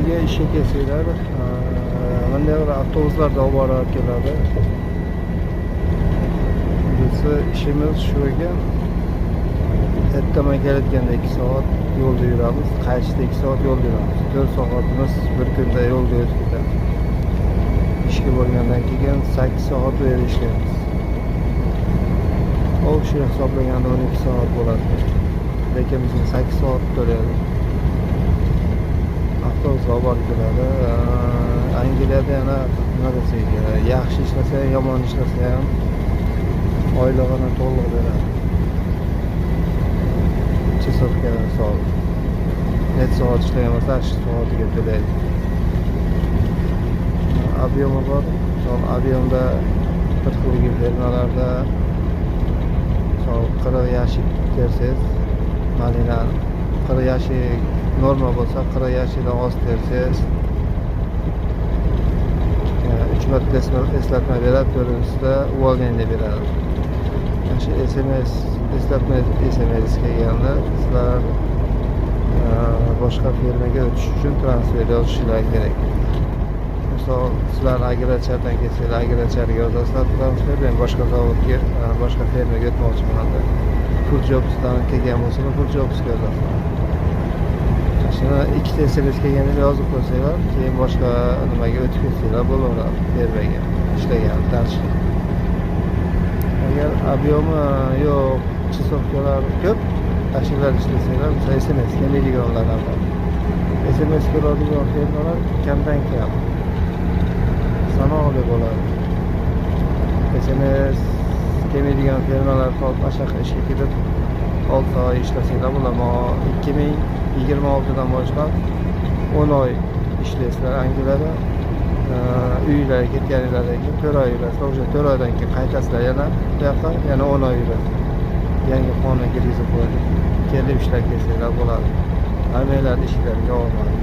Angliyaga ishga kelsanglar, bunday bir avtobuslarda olib borib keladi. Bizni ishimiz shu ekan. Ertaman kelayotganda 2 soat yo'lda yuramiz, qaytishda 2 soat yo'lda yuramiz. 4 soatimiz bir kunda yo'lda o'tib ketadi. İşga bo'lgandan keyin 8 soat u yerda ishlaymiz. O shu hisoblaganda 12 soat bo'ladi. Lekin bizni 8 soat to'laydi. Avtobus olib borib keladi. Angliyada yana nima desak, yaxshi ishlasa, yomon ishlasa ham oylig'ini to'liq beradi. Chasovka soat. Net soat ishlagan bo'lsa, 8 soatiga to'laydi. Объемы bor. Son объемda bir xilgi fermalarda 40 yashik tersangiz, malina 40 yashik norma bo'lsa 40 yashikdan oz tersangiz 3 marta eslatma beradi, to'rtinchisida увольнение beradi. Shu SMS eslatma SMS kelganda sizlar boshqa firmaga o'tish uchun transfer yozishingiz kerak. Sizlar agregatordan kelsanglar, agregatorga yozasizlar transfer, men boshqa zavodga, boshqa firmaga o'tmoqchiman deb. Full jobsdan kelgan bo'lsa, full jobsga yozasizlar. Shuni ikkita SMS kelganini yozib qo'ysanglar, keyin boshqa nimaga o'tib ketsanglar bo'laveradi, firmaga ishlagan tanishib. Agar объемi yo'q, chasovkalar ko'p, tashkillar ishlasanglar, SMS kelmaydiganlar ham bor. SMS keladigan firmalar kamdan kam. Sanoqli bo'ladi. SMS kelmaydigan firmalar qashaq ishga ketib 6 oy ishlasanglar bo'ladi. 2026dan boshlab 10 oy ishlaysizlar Angliyada. Uylarga ketganinglardan keyin 4 oy yurasiz. O'sha 4 oydan keyin qaytasizlar yana bu yoqqa, yana 10 oy yurasiz. Yangi qonun kirgizib qo'ydi. Kelib ishlab kelsanglar bo'ladi. Armiyalar ishlariga olmaydi.